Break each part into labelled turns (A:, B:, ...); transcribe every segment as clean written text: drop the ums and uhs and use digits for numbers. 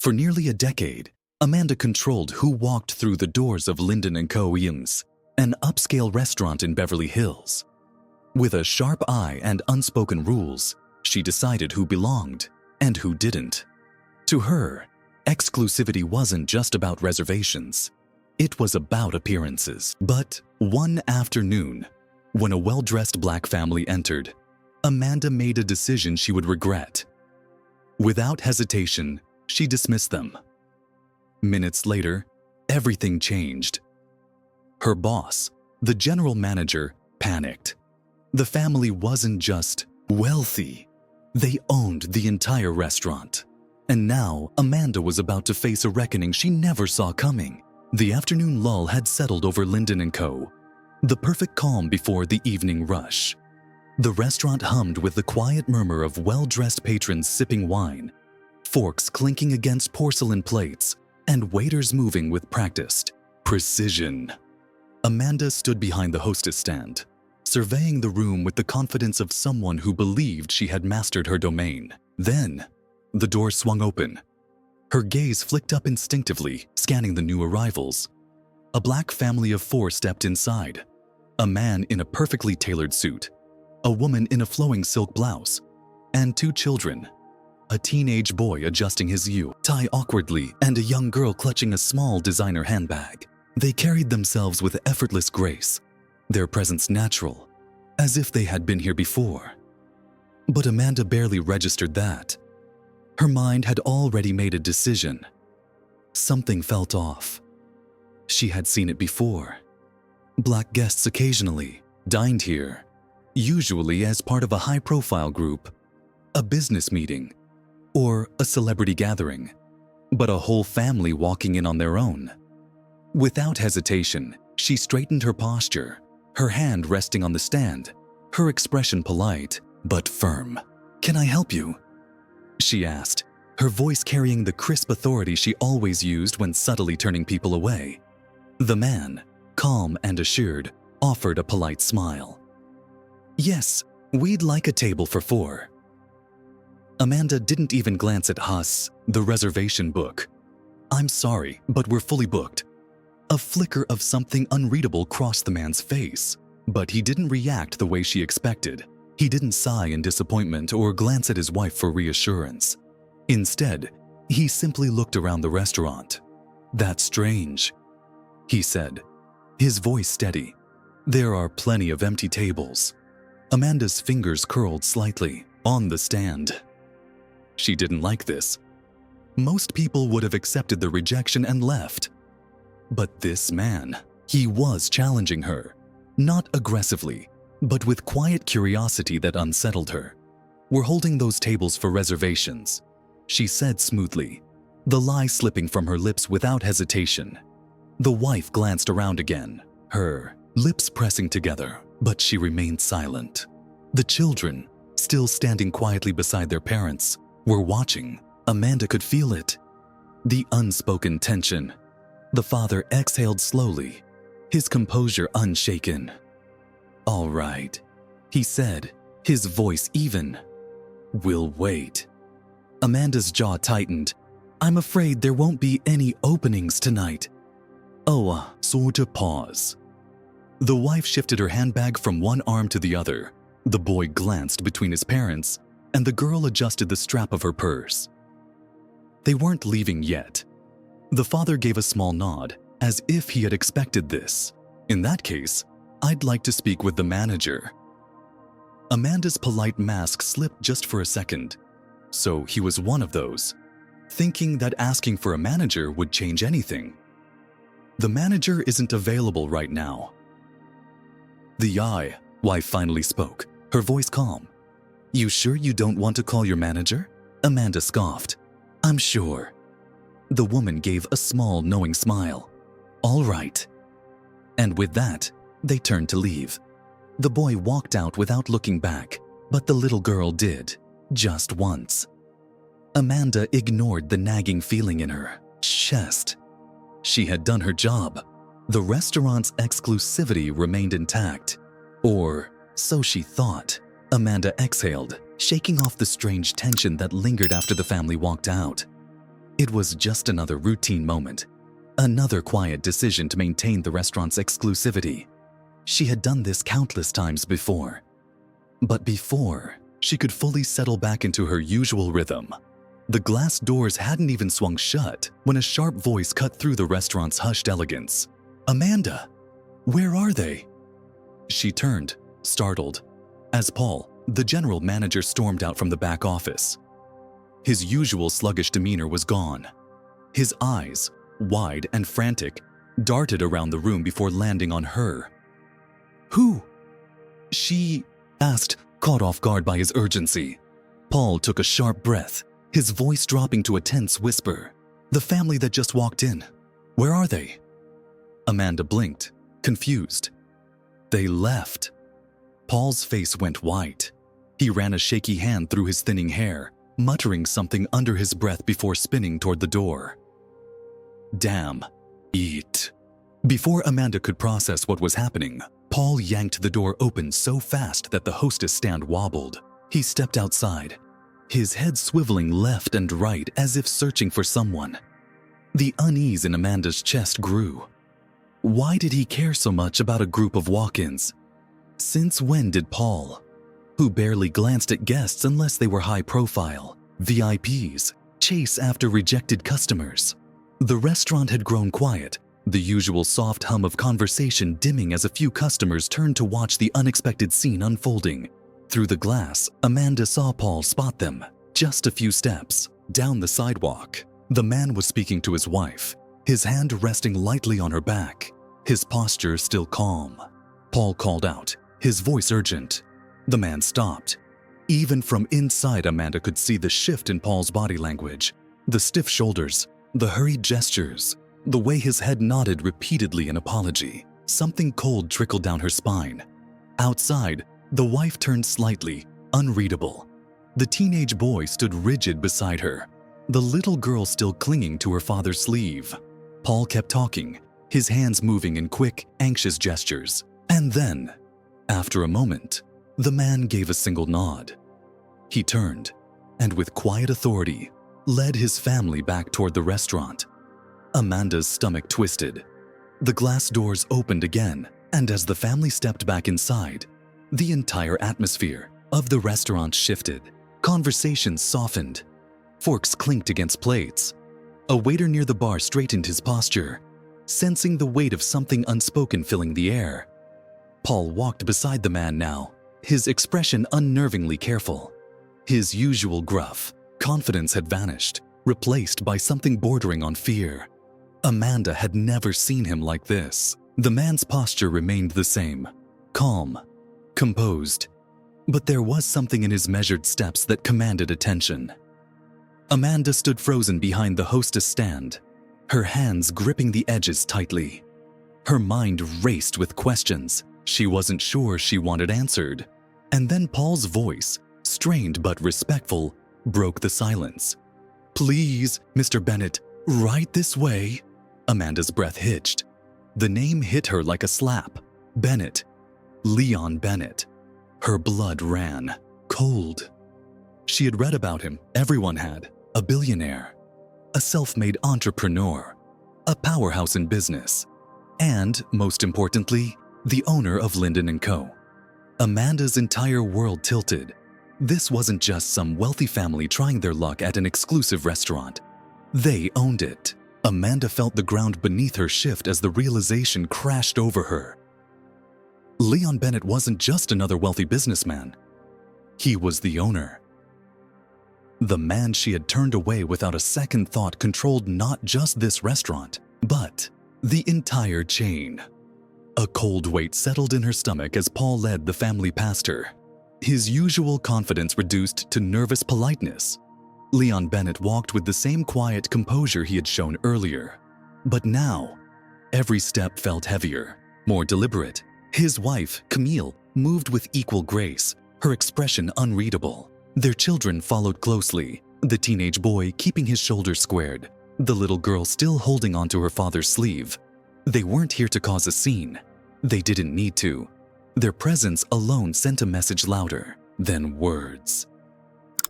A: For nearly a decade, Amanda controlled who walked through the doors of Linden & Co. Inns, an upscale restaurant in Beverly Hills. With a sharp eye and unspoken rules, she decided who belonged and who didn't. To her, exclusivity wasn't just about reservations. It was about appearances. But one afternoon, when a well-dressed black family entered, Amanda made a decision she would regret. Without hesitation, she dismissed them. Minutes later, everything changed. Her boss, the general manager, panicked. The family wasn't just wealthy. They owned the entire restaurant. And now, Amanda was about to face a reckoning she never saw coming. The afternoon lull had settled over Linden & Co., the perfect calm before the evening rush. The restaurant hummed with the quiet murmur of well-dressed patrons sipping wine, forks clinking against porcelain plates, and waiters moving with practiced precision. Amanda stood behind the hostess stand, surveying the room with the confidence of someone who believed she had mastered her domain. Then, the door swung open. Her gaze flicked up instinctively, scanning the new arrivals. A black family of 4 stepped inside. A man in a perfectly tailored suit, a woman in a flowing silk blouse, and 2 children. A teenage boy adjusting his tie awkwardly and a young girl clutching a small designer handbag. They carried themselves with effortless grace, their presence natural, as if they had been here before. But Amanda barely registered that. Her mind had already made a decision. Something felt off. She had seen it before. Black guests occasionally dined here, usually as part of a high-profile group, a business meeting, or a celebrity gathering, but a whole family walking in on their own. Without hesitation, she straightened her posture, her hand resting on the stand, her expression polite but firm. "Can I help you?" she asked, her voice carrying the crisp authority she always used when subtly turning people away. The man, calm and assured, offered a polite smile. "Yes, we'd like a table for 4. Amanda didn't even glance at Huss, the reservation book. "I'm sorry, but we're fully booked." A flicker of something unreadable crossed the man's face, but he didn't react the way she expected. He didn't sigh in disappointment or glance at his wife for reassurance. Instead, he simply looked around the restaurant. "That's strange," he said, his voice steady. "There are plenty of empty tables." Amanda's fingers curled slightly on the stand. She didn't like this. Most people would have accepted the rejection and left. But this man, he was challenging her, not aggressively, but with quiet curiosity that unsettled her. "We're holding those tables for reservations," she said smoothly, the lie slipping from her lips without hesitation. The wife glanced around again, her lips pressing together, but she remained silent. The children, still standing quietly beside their parents, were watching. Amanda could feel it. The unspoken tension. The father exhaled slowly, his composure unshaken. "All right," he said, his voice even. "We'll wait." Amanda's jaw tightened. "I'm afraid there won't be any openings tonight." "Oh, sort of pause." The wife shifted her handbag from one arm to the other. The boy glanced between his parents, and the girl adjusted the strap of her purse. They weren't leaving yet. The father gave a small nod, as if he had expected this. "In that case, I'd like to speak with the manager." Amanda's polite mask slipped just for a second. So he was one of those, thinking that asking for a manager would change anything. "The manager isn't available right now." The wife finally spoke, her voice calm. "You sure you don't want to call your manager?" Amanda scoffed. "I'm sure." The woman gave a small, knowing smile. "All right." And with that, they turned to leave. The boy walked out without looking back, but the little girl did, just once. Amanda ignored the nagging feeling in her chest. She had done her job. The restaurant's exclusivity remained intact. Or so she thought. Amanda exhaled, shaking off the strange tension that lingered after the family walked out. It was just another routine moment, another quiet decision to maintain the restaurant's exclusivity. She had done this countless times before. But before she could fully settle back into her usual rhythm, the glass doors hadn't even swung shut when a sharp voice cut through the restaurant's hushed elegance. "Amanda, where are they?" She turned, startled, as Paul, the general manager, stormed out from the back office. His usual sluggish demeanor was gone. His eyes, wide and frantic, darted around the room before landing on her. "Who?" she asked, caught off guard by his urgency. Paul took a sharp breath, his voice dropping to a tense whisper. "The family that just walked in. Where are they?" Amanda blinked, confused. "They left." Paul's face went white. He ran a shaky hand through his thinning hair, muttering something under his breath before spinning toward the door. "Damn. Eat." Before Amanda could process what was happening, Paul yanked the door open so fast that the hostess stand wobbled. He stepped outside, his head swiveling left and right as if searching for someone. The unease in Amanda's chest grew. Why did he care so much about a group of walk-ins? Since when did Paul, who barely glanced at guests unless they were high-profile, VIPs, chase after rejected customers? The restaurant had grown quiet, the usual soft hum of conversation dimming as a few customers turned to watch the unexpected scene unfolding. Through the glass, Amanda saw Paul spot them. Just a few steps down the sidewalk, the man was speaking to his wife, his hand resting lightly on her back, his posture still calm. Paul called out, his voice urgent. The man stopped. Even from inside, Amanda could see the shift in Paul's body language, the stiff shoulders, the hurried gestures, the way his head nodded repeatedly in apology. Something cold trickled down her spine. Outside, the wife turned slightly, unreadable. The teenage boy stood rigid beside her, the little girl still clinging to her father's sleeve. Paul kept talking, his hands moving in quick, anxious gestures. And then, after a moment, the man gave a single nod. He turned, and with quiet authority, led his family back toward the restaurant. Amanda's stomach twisted. The glass doors opened again, and as the family stepped back inside, the entire atmosphere of the restaurant shifted. Conversations softened. Forks clinked against plates. A waiter near the bar straightened his posture, sensing the weight of something unspoken filling the air. Paul walked beside the man now, his expression unnervingly careful. His usual gruff confidence had vanished, replaced by something bordering on fear. Amanda had never seen him like this. The man's posture remained the same, calm, composed, but there was something in his measured steps that commanded attention. Amanda stood frozen behind the hostess stand, her hands gripping the edges tightly. Her mind raced with questions she wasn't sure she wanted answered. And then Paul's voice, strained but respectful, broke the silence. "Please, Mr. Bennett, right this way." Amanda's breath hitched. The name hit her like a slap. Bennett. Leon Bennett. Her blood ran cold. She had read about him, everyone had. A billionaire, a self-made entrepreneur, a powerhouse in business, and, most importantly, the owner of Linden & Co. Amanda's entire world tilted. This wasn't just some wealthy family trying their luck at an exclusive restaurant. They owned it. Amanda felt the ground beneath her shift as the realization crashed over her. Leon Bennett wasn't just another wealthy businessman. He was the owner. The man she had turned away without a second thought controlled not just this restaurant, but the entire chain. A cold weight settled in her stomach as Paul led the family past her. His usual confidence reduced to nervous politeness. Leon Bennett walked with the same quiet composure he had shown earlier. But now, every step felt heavier, more deliberate. His wife, Camille, moved with equal grace, her expression unreadable. Their children followed closely, the teenage boy keeping his shoulders squared, the little girl still holding onto her father's sleeve. They weren't here to cause a scene. They didn't need to. Their presence alone sent a message louder than words.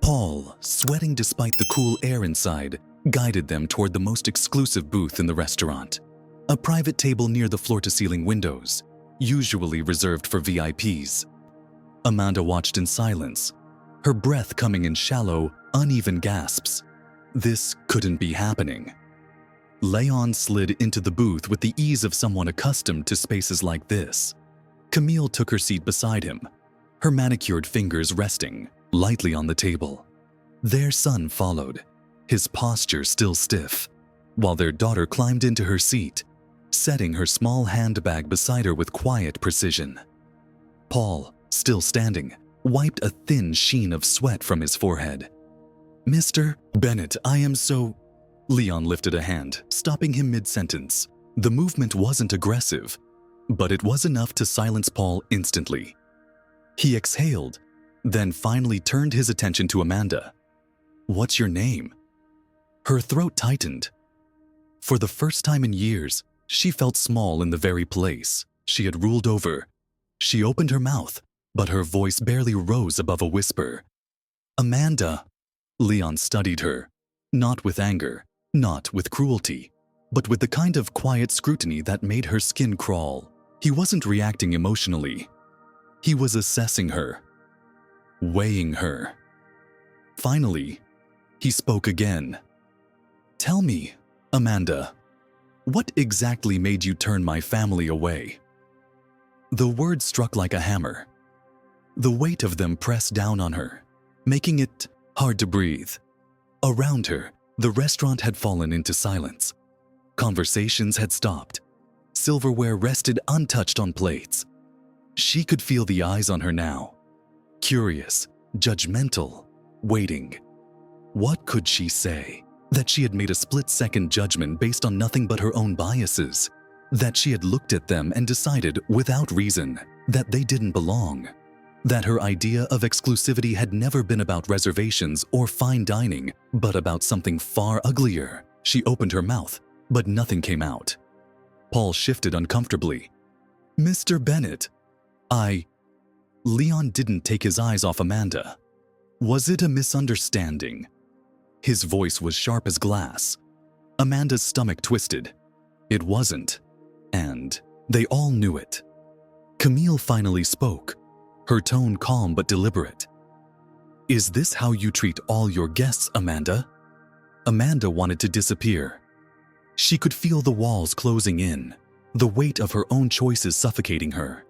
A: Paul, sweating despite the cool air inside, guided them toward the most exclusive booth in the restaurant, a private table near the floor-to-ceiling windows, usually reserved for VIPs. Amanda watched in silence, her breath coming in shallow, uneven gasps. This couldn't be happening. Leon slid into the booth with the ease of someone accustomed to spaces like this. Camille took her seat beside him, her manicured fingers resting lightly on the table. Their son followed, his posture still stiff, while their daughter climbed into her seat, setting her small handbag beside her with quiet precision. Paul, still standing, wiped a thin sheen of sweat from his forehead. "Mr. Bennett, I am so—" Leon lifted a hand, stopping him mid-sentence. The movement wasn't aggressive, but it was enough to silence Paul instantly. He exhaled, then finally turned his attention to Amanda. "What's your name?" Her throat tightened. For the first time in years, she felt small in the very place she had ruled over. She opened her mouth, but her voice barely rose above a whisper. "Amanda." Leon studied her, not with anger, not with cruelty, but with the kind of quiet scrutiny that made her skin crawl. He wasn't reacting emotionally. He was assessing her, weighing her. Finally, he spoke again. "Tell me, Amanda, what exactly made you turn my family away?" The words struck like a hammer. The weight of them pressed down on her, making it hard to breathe. Around her, the restaurant had fallen into silence. Conversations had stopped. Silverware rested untouched on plates. She could feel the eyes on her now. Curious, judgmental, waiting. What could she say? That she had made a split-second judgment based on nothing but her own biases? That she had looked at them and decided, without reason, that they didn't belong? That her idea of exclusivity had never been about reservations or fine dining, but about something far uglier? She opened her mouth, but nothing came out. Paul shifted uncomfortably. "Mr. Bennett, Leon didn't take his eyes off Amanda. Was it a misunderstanding? His voice was sharp as glass. Amanda's stomach twisted. It wasn't, and they all knew it. Camille finally spoke, her tone calm but deliberate. "Is this how you treat all your guests, Amanda?" Amanda wanted to disappear. She could feel the walls closing in, the weight of her own choices suffocating her.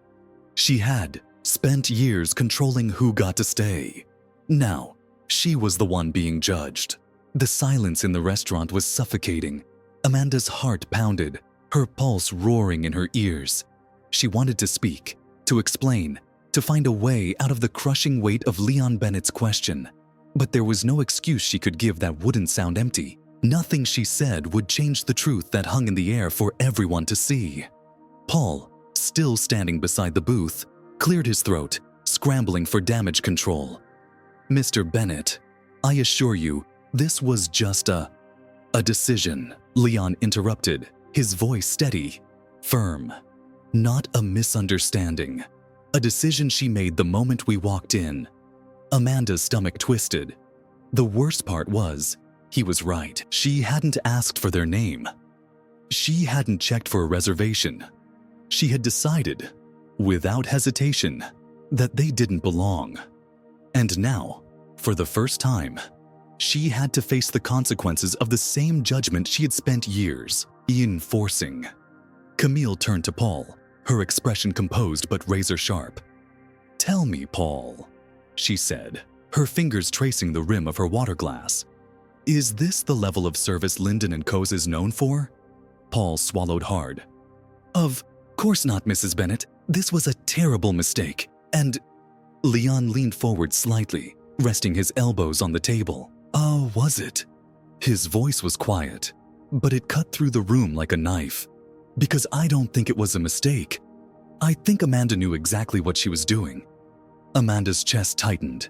A: She had spent years controlling who got to stay. Now, she was the one being judged. The silence in the restaurant was suffocating. Amanda's heart pounded, her pulse roaring in her ears. She wanted to speak, to explain, to find a way out of the crushing weight of Leon Bennett's question. But there was no excuse she could give that wouldn't sound empty. Nothing she said would change the truth that hung in the air for everyone to see. Paul, still standing beside the booth, cleared his throat, scrambling for damage control. "Mr. Bennett, I assure you, this was just a decision," Leon interrupted, his voice steady, firm. "Not a misunderstanding. A decision she made the moment we walked in." Amanda's stomach twisted. The worst part was, he was right. She hadn't asked for their name. She hadn't checked for a reservation. She had decided, without hesitation, that they didn't belong. And now, for the first time, she had to face the consequences of the same judgment she had spent years enforcing. Camille turned to Paul, her expression composed but razor-sharp. "Tell me, Paul," she said, her fingers tracing the rim of her water glass. "Is this the level of service Linden & Co.'s is known for?" Paul swallowed hard. "Of course not, Mrs. Bennett. This was a terrible mistake, and—" Leon leaned forward slightly, resting his elbows on the table. "Oh, was it?" His voice was quiet, but it cut through the room like a knife. "Because I don't think it was a mistake. I think Amanda knew exactly what she was doing." Amanda's chest tightened.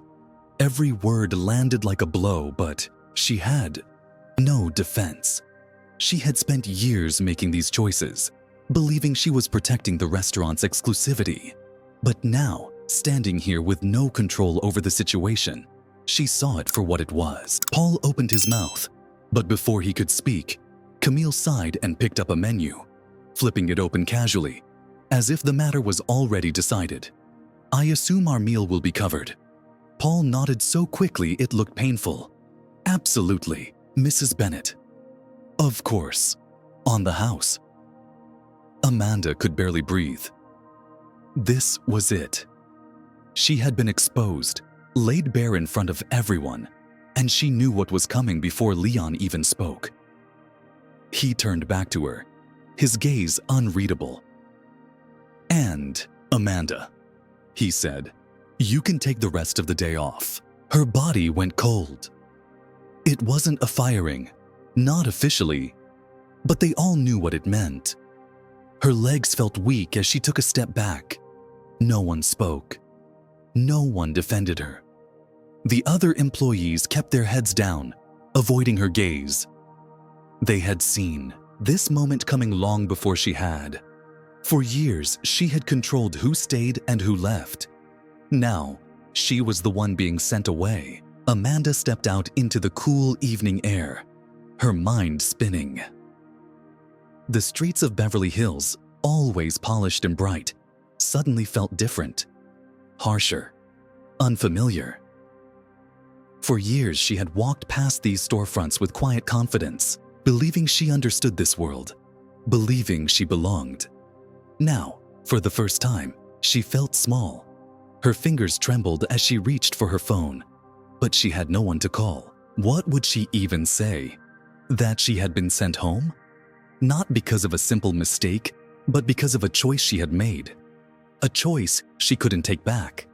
A: Every word landed like a blow, but she had no defense. She had spent years making these choices, believing she was protecting the restaurant's exclusivity. But now, standing here with no control over the situation, she saw it for what it was. Paul opened his mouth, But before he could speak, Camille sighed and picked up a menu, flipping it open casually, as if the matter was already decided. "I assume our meal will be covered." Paul nodded so quickly it looked painful. "Absolutely, Mrs. Bennett." "Of course. On the house." Amanda could barely breathe. This was it. She had been exposed, laid bare in front of everyone, and she knew what was coming before Leon even spoke. He turned back to her, his gaze unreadable. "And, Amanda," he said, "you can take the rest of the day off." Her body went cold. It wasn't a firing, not officially, but they all knew what it meant. Her legs felt weak as she took a step back. No one spoke. No one defended her. The other employees kept their heads down, avoiding her gaze. They had seen this moment coming long before she had. For years, she had controlled who stayed and who left. Now, she was the one being sent away. Amanda stepped out into the cool evening air, her mind spinning. The streets of Beverly Hills, always polished and bright, suddenly felt different, harsher, unfamiliar. For years, she had walked past these storefronts with quiet confidence, believing she understood this world, believing she belonged. Now, for the first time, she felt small. Her fingers trembled as she reached for her phone, but she had no one to call. What would she even say? That she had been sent home? Not because of a simple mistake, but because of a choice she had made. A choice she couldn't take back.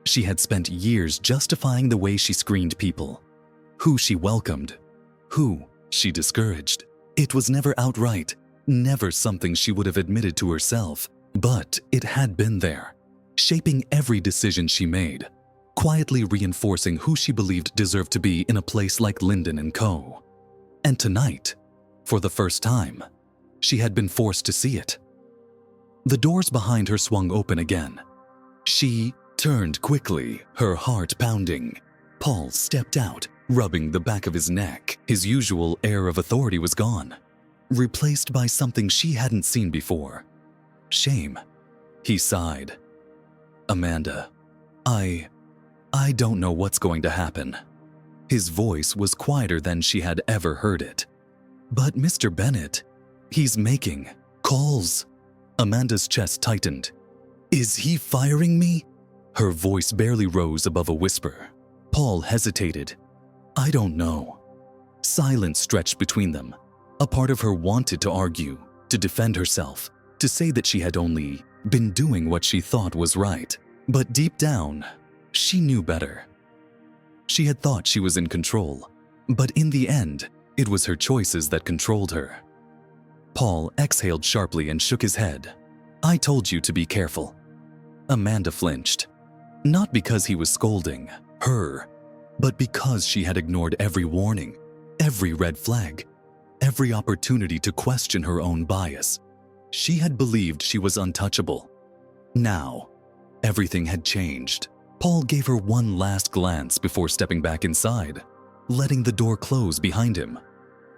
A: She had spent years justifying the way she screened people, who she welcomed, who she discouraged. It was never outright, never something she would have admitted to herself, but it had been there, shaping every decision she made, quietly reinforcing who she believed deserved to be in a place like Linden & Co. And tonight, for the first time, she had been forced to see it. The doors behind her swung open again. She turned quickly, her heart pounding. Paul stepped out, rubbing the back of his neck. His usual air of authority was gone, replaced by something she hadn't seen before. Shame. He sighed. "Amanda, I don't know what's going to happen." His voice was quieter than she had ever heard it. "But Mr. Bennett, he's making calls." Amanda's chest tightened. "Is he firing me?" Her voice barely rose above a whisper. Paul hesitated. "I don't know." Silence stretched between them. A part of her wanted to argue, to defend herself, to say that she had only been doing what she thought was right. But deep down, she knew better. She had thought she was in control, but in the end, it was her choices that controlled her. Paul exhaled sharply and shook his head. "I told you to be careful." Amanda flinched. Not because he was scolding her, but because she had ignored every warning, every red flag, every opportunity to question her own bias. She had believed she was untouchable. Now, everything had changed. Paul gave her one last glance before stepping back inside, letting the door close behind him.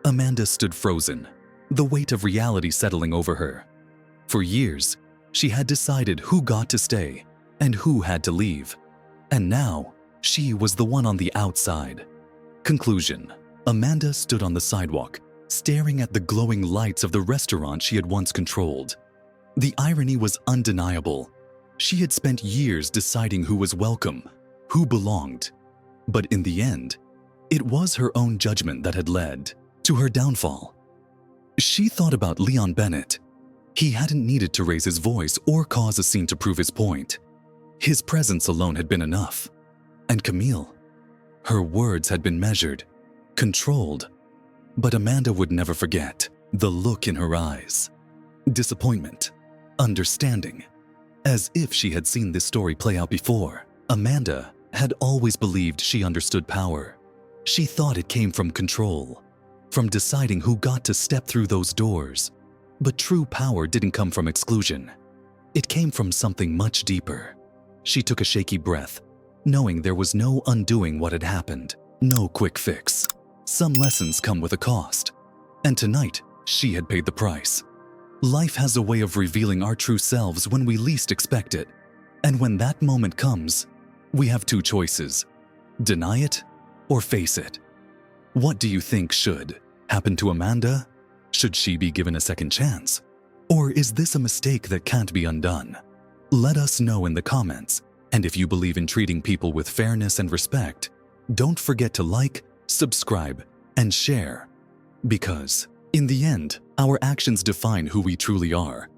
A: Amanda stood frozen, the weight of reality settling over her. For years, she had decided who got to stay and who had to leave. And now, she was the one on the outside. Conclusion. Amanda stood on the sidewalk, staring at the glowing lights of the restaurant she had once controlled. The irony was undeniable. She had spent years deciding who was welcome, who belonged. But in the end, it was her own judgment that had led to her downfall. She thought about Leon Bennett. He hadn't needed to raise his voice or cause a scene to prove his point. His presence alone had been enough. And Camille, her words had been measured, controlled. But Amanda would never forget the look in her eyes. Disappointment, understanding. As if she had seen this story play out before, Amanda had always believed she understood power. She thought it came from control, from deciding who got to step through those doors. But true power didn't come from exclusion. It came from something much deeper. She took a shaky breath, knowing there was no undoing what had happened, no quick fix. Some lessons come with a cost, and tonight she had paid the price. Life has a way of revealing our true selves when we least expect it, and when that moment comes, we have two choices: deny it or face it. What do you think should happen to Amanda? Should she be given a second chance? Or is this a mistake that can't be undone? Let us know in the comments, and if you believe in treating people with fairness and respect, don't forget to like, subscribe, and share. Because, in the end, our actions define who we truly are,